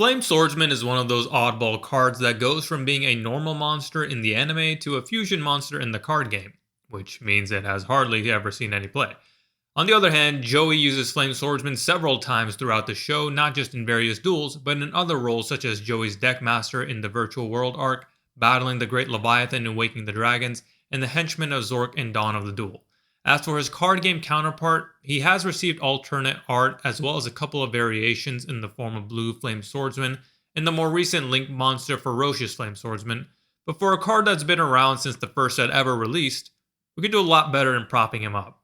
Flame Swordsman is one of those oddball cards that goes from being a normal monster in the anime to a fusion monster in the card game, which means it has hardly ever seen any play. On the other hand, Joey uses Flame Swordsman several times throughout the show, not just in various duels, but in other roles such as Joey's Deckmaster in the Virtual World arc, battling the Great Leviathan in Waking the Dragons, and the Henchman of Zork in Dawn of the Duel. As for his card game counterpart, he has received alternate art as well as a couple of variations in the form of Blue Flame Swordsman and the more recent Link monster Ferocious Flame Swordsman, but for a card that's been around since the first set ever released, we could do a lot better in propping him up.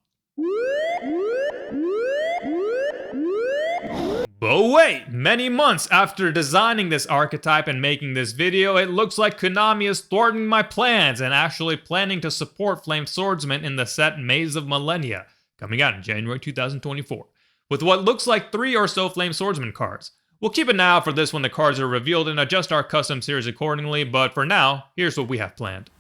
But wait! Many months after designing this archetype and making this video, it looks like Konami is thwarting my plans and actually planning to support Flame Swordsman in the set Maze of Millennia, coming out in January 2024, with what looks like 3 or so Flame Swordsman cards. We'll keep an eye out for this when the cards are revealed and adjust our custom series accordingly, but for now, here's what we have planned.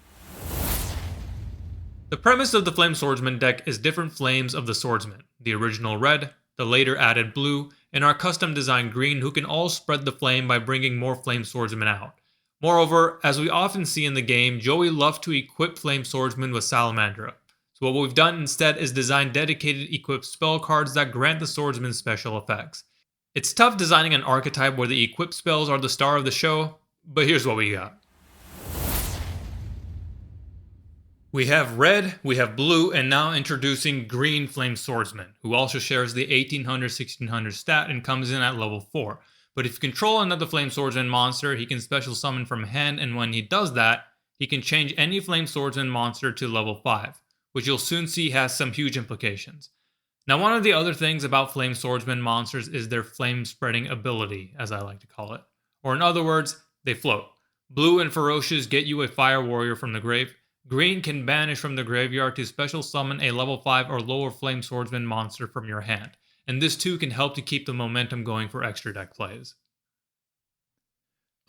The premise of the Flame Swordsman deck is different flames of the swordsman, the original red, the later added blue, and our custom designed green who can all spread the flame by bringing more Flame Swordsmen out. Moreover, as we often see in the game, Joey loves to equip Flame Swordsmen with Salamandra. So what we've done instead is design dedicated equipped spell cards that grant the swordsman special effects. It's tough designing an archetype where the equipped spells are the star of the show, but here's what we got. We have red, we have blue, and now introducing green Flame Swordsman, who also shares the 1800-1600 stat and comes in at level 4. But if you control another Flame Swordsman monster, he can special summon from hand, and when he does that, he can change any Flame Swordsman monster to level 5, which you'll soon see has some huge implications. Now, one of the other things about Flame Swordsman monsters is their flame spreading ability, as I like to call it. Or in other words, they float. Blue and Ferocious get you a Fire Warrior from the grave. Green can banish from the graveyard to special summon a level 5 or lower Flame Swordsman monster from your hand, and this too can help to keep the momentum going for extra deck plays.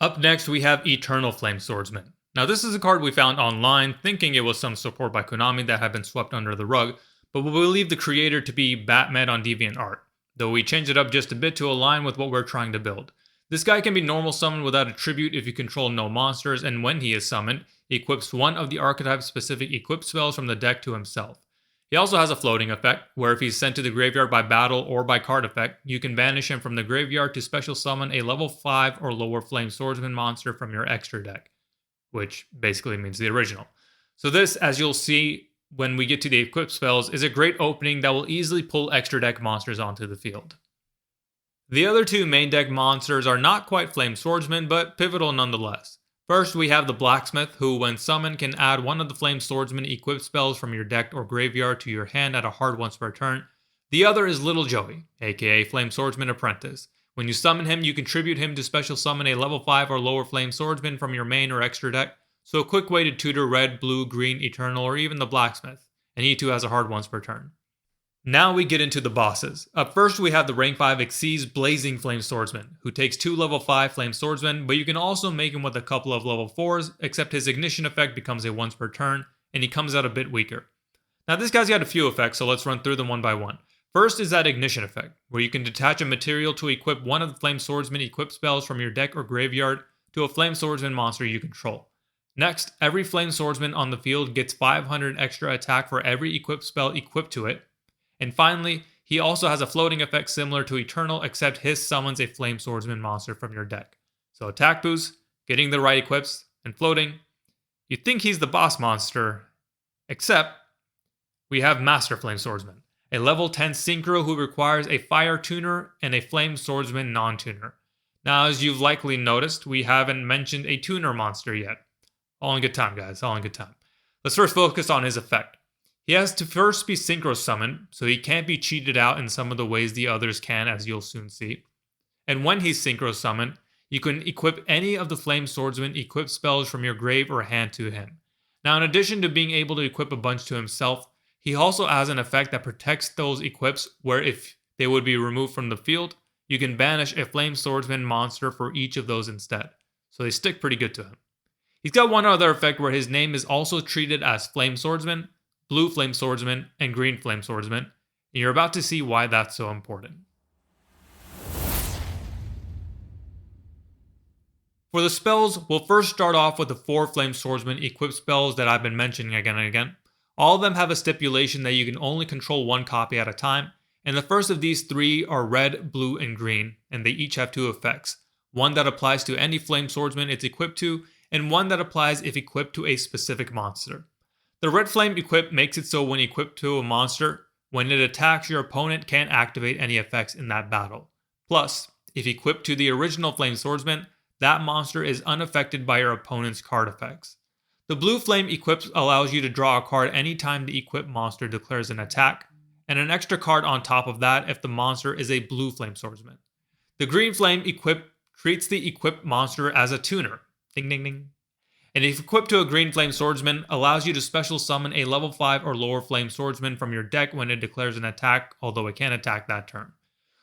Up next we have Eternal Flame Swordsman. Now this is a card we found online, thinking it was some support by Konami that had been swept under the rug, but we believe the creator to be Batman on DeviantArt, though we changed it up just a bit to align with what we're trying to build. This guy can be normal summoned without a tribute if you control no monsters, and when he is summoned, he equips one of the archetype-specific equip spells from the deck to himself. He also has a floating effect, where if he's sent to the graveyard by battle or by card effect, you can banish him from the graveyard to special summon a level 5 or lower Flame Swordsman monster from your extra deck, which basically means the original. So this, as you'll see when we get to the equip spells, is a great opening that will easily pull extra deck monsters onto the field. The other two main deck monsters are not quite Flame Swordsmen, but pivotal nonetheless. First, we have the Blacksmith, who when summoned can add one of the Flame Swordsman equipped spells from your deck or graveyard to your hand at a hard once per turn. The other is Little Joey, aka Flame Swordsman Apprentice. When you summon him, you contribute him to special summon a level 5 or lower Flame Swordsman from your main or extra deck, so a quick way to tutor red, blue, green, eternal, or even the Blacksmith, and he too has a hard once per turn. Now we get into the bosses. Up first we have the rank 5 Xyz Blazing Flame Swordsman, who takes 2 level 5 Flame Swordsmen, but you can also make him with a couple of level 4s, except his ignition effect becomes a once per turn, and he comes out a bit weaker. Now this guy's got a few effects, so let's run through them one by one. First is that ignition effect, where you can detach a material to equip one of the Flame Swordsman equipped spells from your deck or graveyard to a Flame Swordsman monster you control. Next, every Flame Swordsman on the field gets 500 extra attack for every equipped spell equipped to it. And finally, he also has a floating effect similar to Eternal, except his summons a Flame Swordsman monster from your deck. So attack boost, getting the right equips, and floating. You'd think he's the boss monster, except we have Master Flame Swordsman, a level 10 Synchro who requires a Fire Tuner and a Flame Swordsman non-tuner. Now, as you've likely noticed, we haven't mentioned a tuner monster yet. All in good time, guys, all in good time. Let's first focus on his effect. He has to first be synchro summoned, so he can't be cheated out in some of the ways the others can, as you'll soon see. And when he's synchro summoned, you can equip any of the Flame Swordsman equipped spells from your grave or hand to him. Now, in addition to being able to equip a bunch to himself, he also has an effect that protects those equips where if they would be removed from the field, you can banish a Flame Swordsman monster for each of those instead. So they stick pretty good to him. He's got one other effect where his name is also treated as Flame Swordsman, Blue Flame Swordsman, and Green Flame Swordsman, and you're about to see why that's so important. For the spells, we'll first start off with the 4 Flame Swordsman equipped spells that I've been mentioning again and again. All of them have a stipulation that you can only control one copy at a time, and the first of these 3 are red, blue, and green, and they each have 2 effects. One that applies to any Flame Swordsman it's equipped to, and one that applies if equipped to a specific monster. The red flame equip makes it so when equipped to a monster, when it attacks, your opponent can't activate any effects in that battle. Plus, if equipped to the original Flame Swordsman, that monster is unaffected by your opponent's card effects. The blue flame equip allows you to draw a card anytime the equipped monster declares an attack, and an extra card on top of that if the monster is a blue Flame Swordsman. The green flame equip treats the equipped monster as a tuner. Ding ding ding. And if equipped to a green Flame Swordsman, allows you to special summon a level 5 or lower Flame Swordsman from your deck when it declares an attack, although it can't attack that turn.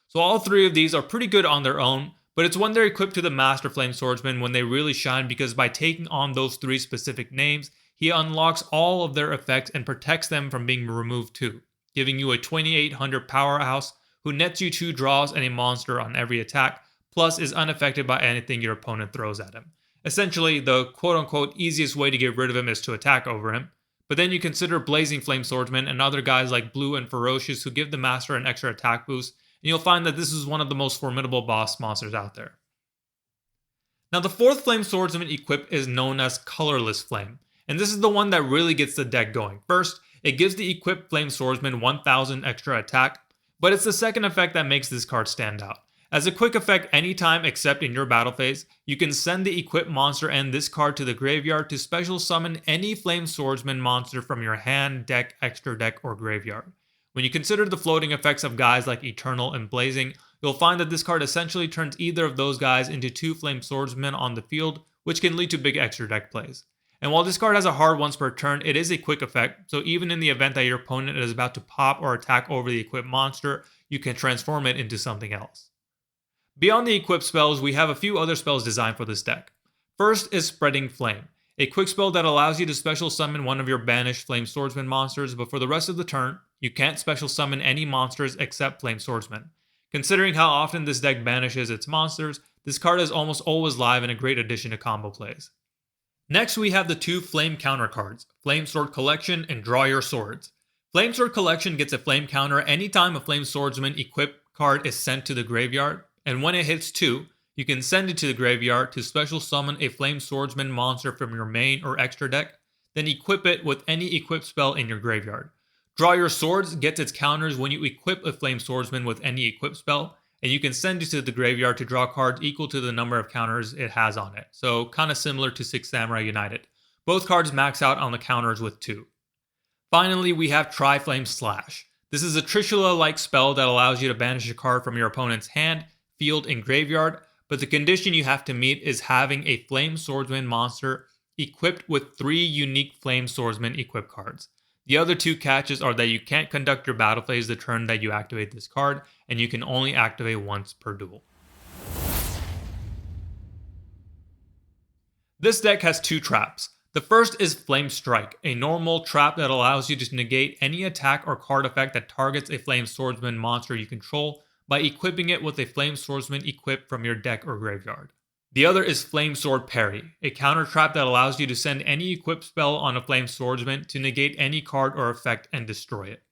So all 3 of these are pretty good on their own, but it's when they're equipped to the Master Flame Swordsman when they really shine, because by taking on those 3 specific names, he unlocks all of their effects and protects them from being removed too, giving you a 2800 powerhouse who nets you 2 draws and a monster on every attack, plus is unaffected by anything your opponent throws at him. Essentially, the quote-unquote easiest way to get rid of him is to attack over him. But then you consider Blazing Flame Swordsman and other guys like Blue and Ferocious who give the Master an extra attack boost, and you'll find that this is one of the most formidable boss monsters out there. Now the 4th Flame Swordsman equip is known as Colorless Flame, and this is the one that really gets the deck going. First, it gives the equipped Flame Swordsman 1000 extra attack, but it's the second effect that makes this card stand out. As a quick effect anytime except in your battle phase, you can send the equipped monster and this card to the graveyard to special summon any Flame Swordsman monster from your hand, deck, extra deck, or graveyard. When you consider the floating effects of guys like Eternal and Blazing, you'll find that this card essentially turns either of those guys into 2 Flame Swordsmen on the field, which can lead to big extra deck plays. And while this card has a hard once per turn, it is a quick effect, so even in the event that your opponent is about to pop or attack over the equipped monster, you can transform it into something else. Beyond the equipped spells, we have a few other spells designed for this deck. First is Spreading Flame, a quick spell that allows you to special summon one of your banished Flame Swordsman monsters, but for the rest of the turn, you can't special summon any monsters except Flame Swordsman. Considering how often this deck banishes its monsters, this card is almost always live and a great addition to combo plays. Next we have the 2 Flame counter cards, Flame Sword Collection and Draw Your Swords. Flame Sword Collection gets a Flame counter anytime a Flame Swordsman equipped card is sent to the graveyard, and when it hits 2, you can send it to the graveyard to special summon a Flame Swordsman monster from your main or extra deck, then equip it with any equipped spell in your graveyard. Draw Your Swords gets its counters when you equip a Flame Swordsman with any equipped spell, and you can send it to the graveyard to draw cards equal to the number of counters it has on it, so kinda similar to 6 Samurai United. Both cards max out on the counters with 2. Finally, we have Tri-Flame Slash. This is a Trishula-like spell that allows you to banish a card from your opponent's hand, field, and graveyard, but the condition you have to meet is having a Flame Swordsman monster equipped with 3 unique Flame Swordsman equipped cards. The other 2 catches are that you can't conduct your battle phase the turn that you activate this card, and you can only activate once per duel. This deck has 2 traps. The first is Flame Strike, a normal trap that allows you to negate any attack or card effect that targets a Flame Swordsman monster you control by equipping it with a Flame Swordsman equipped from your deck or graveyard. The other is Flame Sword Parry, a counter trap that allows you to send any equipped spell on a Flame Swordsman to negate any card or effect and destroy it.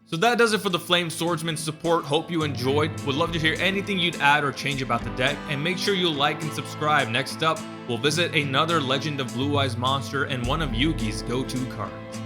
So that does it for the Flame Swordsman support. Hope you enjoyed. Would love to hear anything you'd add or change about the deck, and make sure you like and subscribe. Next up, we'll visit another Legend of Blue Eyes monster and one of Yugi's go-to cards.